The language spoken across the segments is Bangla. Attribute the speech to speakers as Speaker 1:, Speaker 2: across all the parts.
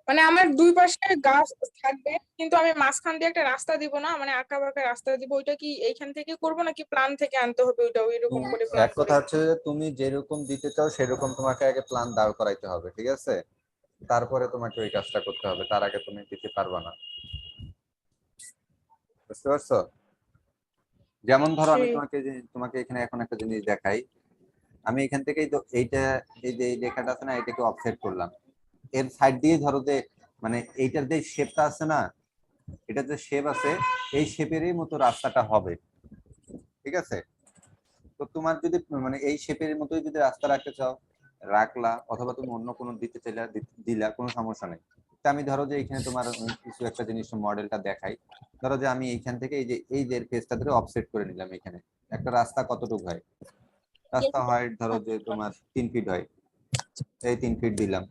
Speaker 1: মানে আমার দুই পাশে গাছ থাকবে, কিন্তু আমি মাঝখান দিয়ে একটা রাস্তা দিব না, মানে আঁকা বাঁকা রাস্তা দিব। ওইটা কি এইখান থেকে করব নাকি প্ল্যান থেকে আনতে হবে ওইটা, ওইরকম করে প্ল্যান
Speaker 2: এক
Speaker 1: করে?
Speaker 2: কথা হচ্ছে যে তুমি যেরকম দিতে চাও সেরকম তোমাকে আগে প্ল্যান দাঁড় করাইতে হবে, ঠিক আছে? তারপরে তোমাকে ওই কাজটা করতে হবে, তার আগে তুমি দিতে পারবে না। বুঝতে পারছো? যেমন ধরো আমি
Speaker 1: জি।
Speaker 2: তোমাকে এখানে এখন একটা জিনিস দেখাই। আমি এখান থেকেই তো এইটা, এই যে এই লেখাটা আছে না, এটাকে অফসেট করলাম। এর সাইড দিয়ে ধরো যে মানে এইটার যে শেপটা আছে না, এটা যে শেপ আছে, এই শেপেরই মতো রাস্তাটা হবে, ঠিক আছে? তো তোমার যদি মানে এই শেপের মতোই যদি রাস্তা রাখতে চাও রাখলা, অথবা তুমি অন্য কোনো দিতে চাইলে দিলা, কোনো সমস্যা নেই। তা আমি ধরো যে এখানে তোমার কিছু একটা জিনিস মডেলটা দেখাই। ধরো যে আমি এইখান থেকে এই যে পেজটা ধরে অফসেট করে নিলাম। এখানে একটা রাস্তা কতটুকু হয়? রাস্তা হয় ধরো যে তোমার 3 ফিট হয়। এই 3 ফিট দিলাম।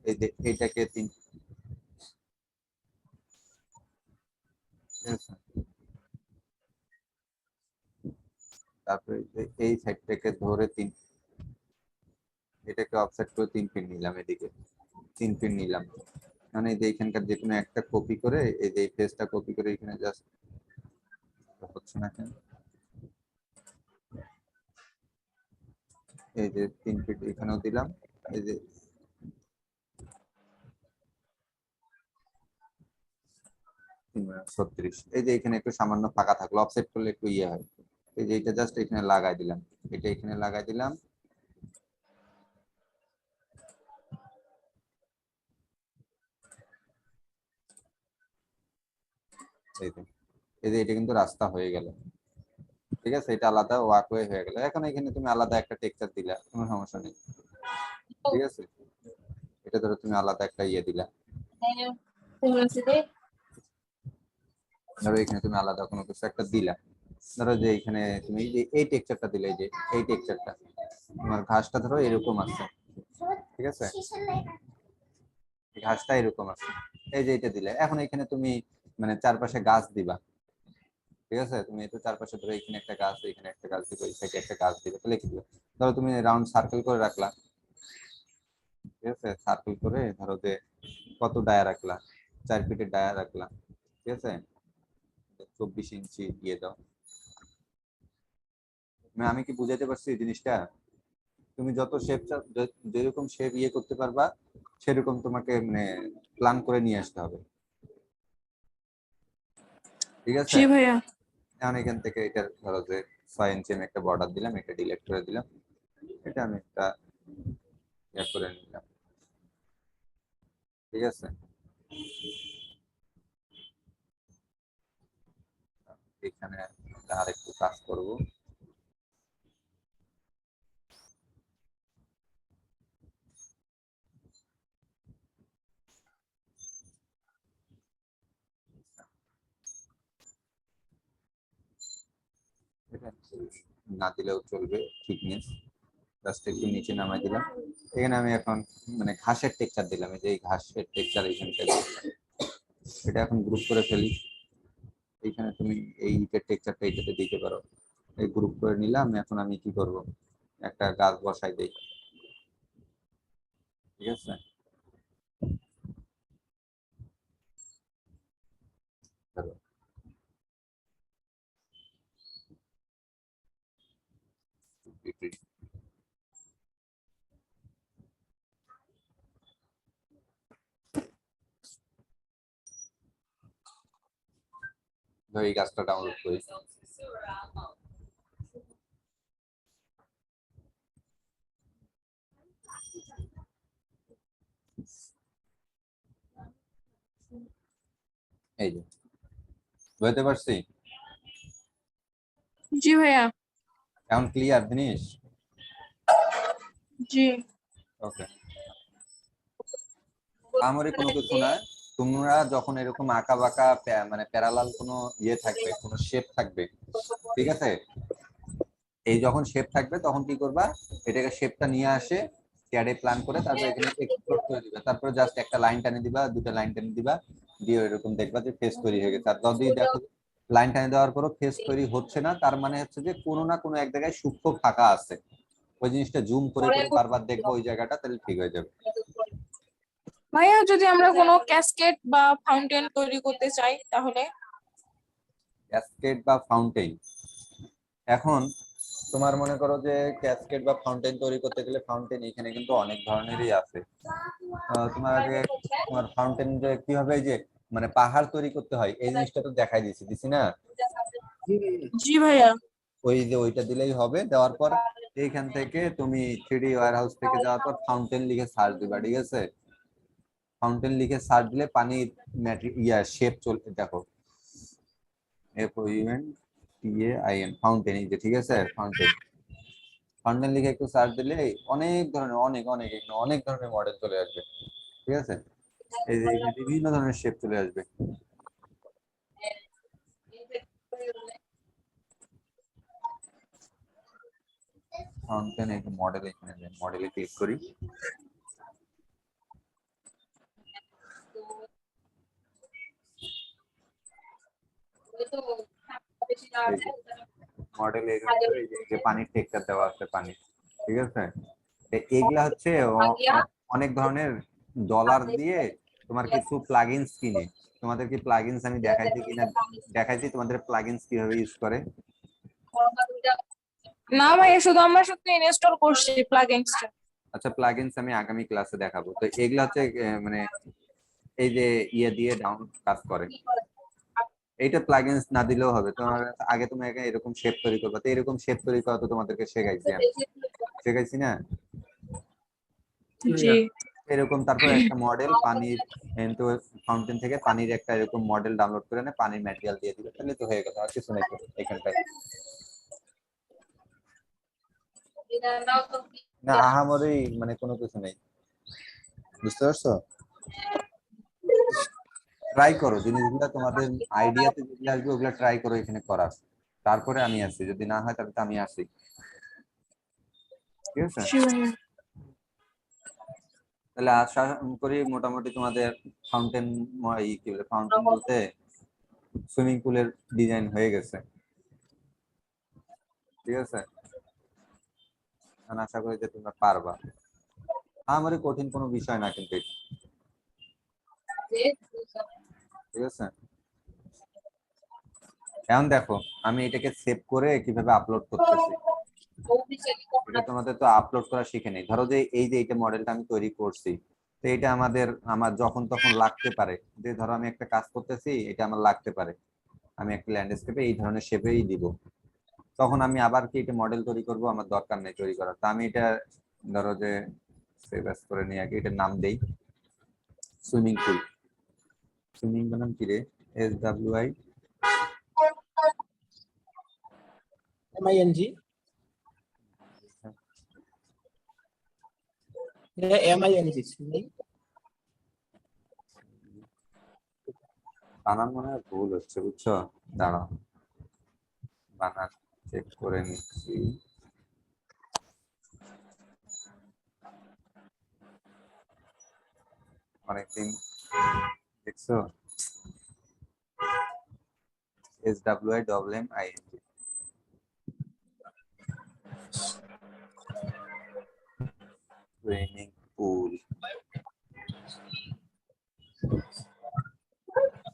Speaker 2: এই যে এইটাকে 3, ঠিক আছে? তারপরে এই সাইডটাকে ধরে এটাকে অফসেট করে 3 ফিট নিলাম, এদিকে 3 ফিট নিলাম। মানে এই যে এখানকার যে কোনো একটা কপি করে, এই যে পেজটা কপি করে এখানে জাস্ট, হচ্ছে না কেন? এই যে 3 ফিট এখানেও দিলাম। এই যে 36, এই যে এখানে একটু সামান্য ফাঁকা থাকলো, অফসেট করলে একটু ইয়ে হয়। এই যে এটা জাস্ট এখানে লাগাই দিলাম, এটা এখানে লাগাই দিলাম। এই যে এটা কিন্তু রাস্তা হয়ে গেল, ঠিক আছে? এটা আলাদা ওয়াকওয়ে হয়ে গেল। এখন এখানে তুমি আলাদা একটা টেক্সচার দিলা, কোনো সমস্যা নেই, ঠিক আছে? এটা ধরো তুমি আলাদা একটা ইয়ে দিলা, ধরো এখানে তুমি আলাদা কোনো কিছু একটা দিলা। ধরো যে এখানে তুমি এই টেক্সচারটা দিলে, এই যে এই টেক্সচারটা, তোমার ঘাসটা ধরো এরকম আছে, ঠিক আছে? ঘাসটা এরকম আছে, এই যে এটা দিলে। এখন এখানে তুমি মানে চারপাশে গাছ দিবা, ঠিক আছে? তুমি এটা চারপাশে ধরো এখানে একটা গাছ, এখানে একটা গাছ দিবে, এই সাইডে একটা গাছ দিবে, তাহলে কি দিবে? ধরো তুমি রাউন্ড সার্কেল করে রাখলা, ঠিক আছে? সার্কেল করে ধরো যে কত ডায়া রাখলা, 4 ফিটের ডায়া রাখলা, ঠিক আছে? 24 ইঞ্চি দিয়ে দাও। মানে আমি কি বুঝাতে পারছি এই জিনিসটা? তুমি যত শেপ, যেরকম শেপ ইয়ে করতে পারবা সেরকম তোমাকে মানে প্ল্যান করে নিয়ে আসতে হবে, ঠিক আছে?
Speaker 1: জি ভাইয়া।
Speaker 2: এখন এখান থেকে এটা ধরো যে 6 ইঞ্চি আমি একটা বর্ডার দিলাম, এটা ডিলিট করে দিলাম। এটা আমি একটা ইয়ে করে নিলাম, ঠিক আছে? এখানে আর একটু কাজ করব। এটা না দিলেও চলবে, থিকনেস জাস্ট একটু নিচে নামাই দিলাম। এখানে আমি এখন মানে ঘাসের টেক্সচার দিলাম, এই যে এই ঘাসের টেক্সচার এইখানটা এটা এখন গ্রুপ করে ফেলি। এইখানে তুমি এই ইটের টেক্সচারটা এইটাতে দিতে পারো। এই গ্রুপ করে নিলাম। এখন আমি কি করব, একটা গাছ বসাই দেই, ঠিক আছে? ধরো এই গাছটা ডাউনলোড করি। এই যে বুঝতে পারছি।
Speaker 1: জি ভাইয়া।
Speaker 2: এখন ক্লিয়ার জিনিস?
Speaker 1: জি।
Speaker 2: ওকে, আমারই কোনো কিছু না। তোমরা যখন এরকম আঁকা বাঁকা মানে প্যারালাল কোনো ইয়ে থাকবে, কোনো শেপ থাকবে, ঠিক আছে? এই যখন শেপ থাকবে তখন কি করবা, এটাকে শেপটা নিয়ে আসে ক্যাডে প্ল্যান করে, তারপর এখানে এক্সপ্লোর করে দিবা। তারপরে জাস্ট একটা লাইন টানে দিবা, দুটো লাইন টেনে দিবা, দিয়ে এরকম দেখবা যে ফেস তৈরি হয়ে গেছে। আর যদি দেখো লাইন টানে দেওয়ার পরও ফেস তৈরি হচ্ছে না, তার মানে হচ্ছে যে কোনো না কোনো এক জায়গায় সূক্ষ্ম ফাঁকা আছে। ওই জিনিসটা জুম করে করে বারবার দেখবো ওই জায়গাটা, তাহলে ঠিক হয়ে যাবে।
Speaker 1: ভাইয়া যদি আমরা কোনো ক্যাসকেড বা ফাউন্টেন তৈরি করতে চাই তাহলে?
Speaker 2: ক্যাসকেড বা ফাউন্টেন, এখন তোমার মনে করো যে ক্যাসকেড বা ফাউন্টেন তৈরি করতে গেলে ফাউন্টেন এখানে কিন্তু অনেক ধরনেরই আছে। তোমার আগে তোমার ফাউন্টেন যে কিভাবে যে মানে পাহাড় তৈরি করতে হয় এই জিনিসটা তো দেখাই দিছি না?
Speaker 1: জি ভাইয়া।
Speaker 2: ওই যে ওইটা দিলেই হবে, দেওয়ার পর এইখান থেকে তুমি 3D ওয়্যার হাউস থেকে যাওয়ার পর ফাউন্টেন লিখে সার্চ দিবা, ঠিক আছে? ফাউন্টেন লিখে সার্চ দিলে পানির শেপ চলতে দেখো, FOUNTAIN ফাউন্টেন, এই যে ঠিক আছে ফাউন্টেন। ফাউন্টেন লিখে একটু সার্চ দিলে অনেক ধরনের অনেক অনেক এখানে অনেক ধরনের মডেল চলে আসবে, ঠিক আছে? এই যে এখানে বিভিন্ন ধরনের শেপ চলে আসবে। ফাউন্টেন এই মডেল, এখানে মডেলে ক্লিক করি। মডেল এই যে পানির টেক্সচার দেওয়া আছে পানি, ঠিক আছে? এইগুলা হচ্ছে অনেক ধরনের ডলার দিয়ে তোমার কিছু প্লাগইনস কিনে। তোমাদের কি প্লাগইনস আমি দেখাইছি কিনা, দেখাইছি তোমাদের প্লাগইনস কিভাবে ইউজ করে?
Speaker 1: না ভাইয়া, শুধু আমরা শুধু ইনস্টল করছি প্লাগইনসটা।
Speaker 2: আচ্ছা, প্লাগইনস আমি আগামী ক্লাসে দেখাবো। তো এগুলা হচ্ছে মানে এই যে ইয়ে দিয়ে ডাউন কাজ করে। এইটা প্লাগইনস না দিলেও হবে, তোমার আগে তুমি এরকম শেপ তৈরি করবে, তো এরকম শেপ তৈরি করা তো তোমাদেরকে শেখাইছি আমি, শেখাইছি না?
Speaker 1: জি।
Speaker 2: এরকম তারপর একটা মডেল পানির ফাউন্টেন থেকে পানির একটা এরকম মডেল ডাউনলোড করে নে, পানির ম্যাটেরিয়াল দিয়ে দিবে, তাহলে তো হয়ে গেল, আর কিছু নাই তো এখানটায়। না আহামরি মানে কোনো কিছু নেই, বুঝতে পারছো? ট্রাই করো জিনিসগুলো, তোমাদের আইডিয়াতে যেগুলো আসবে ওগুলো ট্রাই করো এখানে করার, তারপরে আমি আসি, যদি না হয় তাহলে তো আমি আসি, ঠিক আছে?
Speaker 1: জি ভাইয়া।
Speaker 2: তাহলে আশা করি মোটামুটি তোমাদের ফাউন্টেন, কি বলে ফাউন্টেন বলতে সুইমিং পুলের ডিজাইন হয়ে গেছে, ঠিক আছে? আমি আশা করি যে তোমরা পারবা, আমার কঠিন কোনো বিষয় না কিন্তু এটা, ঠিক আছে? এখন দেখো আমি এটাকে সেভ করে কিভাবে আপলোড করতেছি, এটা তোমাদের তো আপলোড করা শিখে নেই। ধরো যে এই যে এইটা মডেলটা আমি তৈরি করছি, তো এটা আমার যখন তখন লাগতে পারে, যে ধরো আমি একটা কাজ করতেছি এটা আমার লাগতে পারে, আমি একটা ল্যান্ডস্কেপে এই ধরনের শেপেই দিব, তখন আমি আবার কি এটা মডেল তৈরি করব, আমার দরকার নেই তৈরি করার। তা আমি এটা ধরো যে সেভ এস করে নিয়ে আগে এটার নাম দেই সুইমিং পুল। সুইমিং নাম কি রে? SWI
Speaker 3: MING, MING swimming.
Speaker 2: বানান মনে হয় ভুল হচ্ছে, বুঝছো? দাঁড়াও বানান চেক করে নিচ্ছি। অনেকদিন দেখছো, SWIMMING সুইমিং পুল,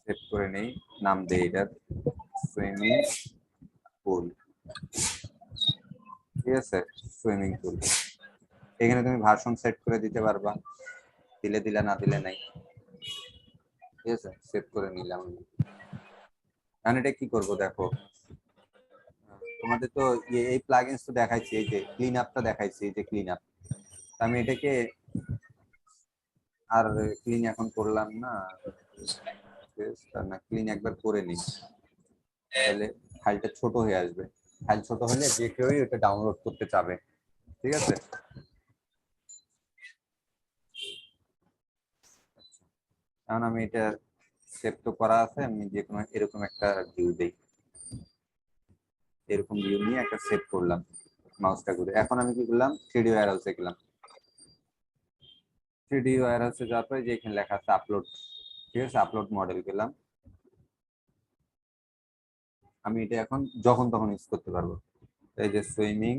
Speaker 2: সেভ করে নেই, নাম দেই এটার সুইমিং পুল, ঠিক আছে? সুইমিং পুল, এখানে তুমি ভার্সন সেট করে দিতে পারবা, দিলে দিলে না দিলে নাই, ঠিক আছে? সেভ করে নিলাম আমি। এখন এটা কি করব দেখো, তোমাদের তো এই প্লাগইনস তো দেখাইছি, এই যে ক্লিন আপটা দেখাইছি, এই যে ক্লিন আপ, আমি এটাকে আর ক্লিন এখন করলাম না, না ক্লিন একবার করে নিই, তাহলে ফাইলটা ছোট হয়ে আসবে, ফাইল ছোট হলে যে কেউই ওটা ডাউনলোড করতে চাবে, ঠিক আছে? এখন আমি এটা সেভ তো করা আছে, আমি যে কোনো এরকম একটা ভিউ দেই, এরকম ভিউ নিয়ে একটা সেভ করলাম মাউসটা ঘুরে। এখন আমি কি করলাম, 3D ওয়্যার হাউসে গেলাম, 3D ওয়্যার হাউসে যাওয়ার পরে যে এখানে লেখা আছে আপলোড, ঠিক আছে? আপলোড মডেল গেলাম, আমি এটা এখন যখন তখন ইউজ করতে পারবো। এই যে সুইমিং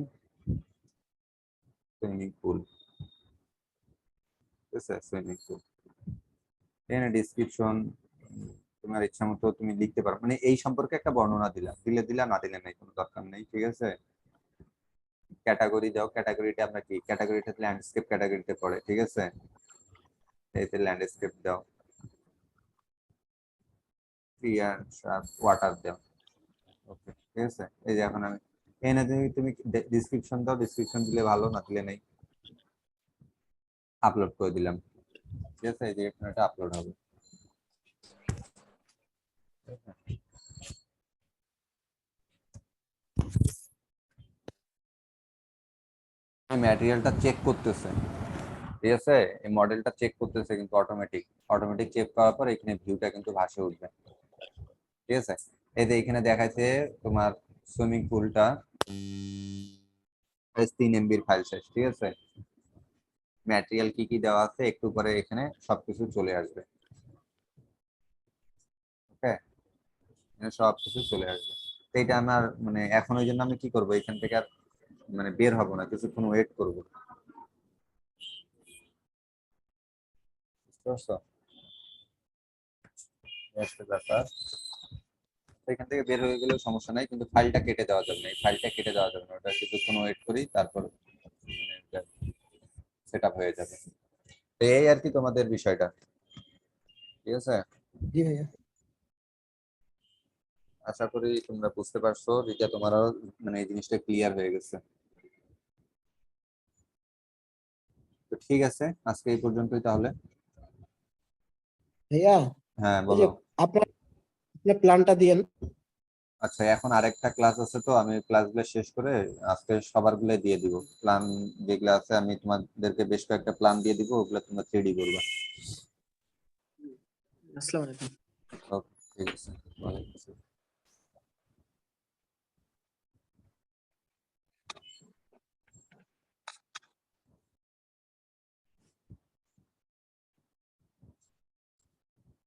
Speaker 2: পুল, ঠিক আছে? সুইমিং পুল এখানে ডিসক্রিপশন তোমার ইচ্ছা মতো তুমি লিখতে পারো, মানে এই সম্পর্কে একটা বর্ণনা দিলাম, দিলে না দিলে নাই, কোনো দরকার নেই, ঠিক আছে। ক্যাটাগরি দাও, ক্যাটাগরিটা আমরা কি, ক্যাটাগরিটা ল্যান্ডস্কেপ ক্যাটাগরিতে পড়ে, ঠিক আছে। এতে ল্যান্ডস্কেপ দাও, ট্রি অ্যান্ড ওয়াটার দাও, ওকে, ঠিক আছে। এই যে এখন আমি এখানে তুমি ডিসক্রিপশন দাও, ডিসক্রিপশন দিলে ভালো, না দিলে নেই। আপলোড করে দিলাম, ঠিক আছে। এই যে এখানে এটা আপলোড হবে। ম্যাটেরিয়ালটা চেক করতেছে, ঠিক আছে, এই মডেলটা চেক করতেছে কিন্তু অটোমেটিক চেক করার পর এখানে ভিউটা কিন্তু ভাসে উঠবে, ঠিক আছে। এই যে এখানে দেখাচ্ছে তোমার সুইমিং পুলটা 3 MB ফাইল সাইজ, ঠিক আছে। ম্যাটেরিয়াল কি কি দেওয়া আছে একটু পরে এখানে সবকিছু চলে আসবে, ওকে, সবকিছু চলে আসবে। তো এটা আমার মানে এখন ওই জন্য আমি কি করবো, এখান থেকে আর মানে বের হবো না, কিছুক্ষণ ওয়েট করবো, বুঝতে পারছো? এই হচ্ছে ব্যাপার। তো এখান থেকে বের হয়ে গেলেও সমস্যা নাই, কিন্তু ফাইলটা কেটে দেওয়া যাবে না, এই ফাইলটা কেটে দেওয়া যাবে না, ওটা কিছুক্ষণ ওয়েট করি, তারপর সেট আপ হয়ে যাবে। তো এই আর কি তোমাদের বিষয়টা, ঠিক আছে।
Speaker 3: জি ভাইয়া।
Speaker 2: আশা করি তোমরা বুঝতে পারছো, রিতা তোমারও মানে এই জিনিসটা ক্লিয়ার হয়ে গেছে। তো ঠিক আছে, আজকে এই পর্যন্তই তাহলে।
Speaker 3: ভাইয়া
Speaker 2: হ্যাঁ
Speaker 3: ওই যে
Speaker 2: বলো।
Speaker 3: আপনার আপনার প্ল্যানটা দিয়েন।
Speaker 2: আচ্ছা, এখন আরেকটা ক্লাস আছে, তো আমি ক্লাসগুলো শেষ করে আজকে সবার গুলো দিয়ে দিব, প্ল্যান যেগুলো আছে আমি তোমাদেরকে বেশ কয়েকটা প্ল্যান দিয়ে দিব, ওগুলো তোমরা 3D করবে।
Speaker 3: আসসালামু আলাইকুম।
Speaker 2: ওকে, ঠিক আছে, ওয়ালাইকুম আসসালাম।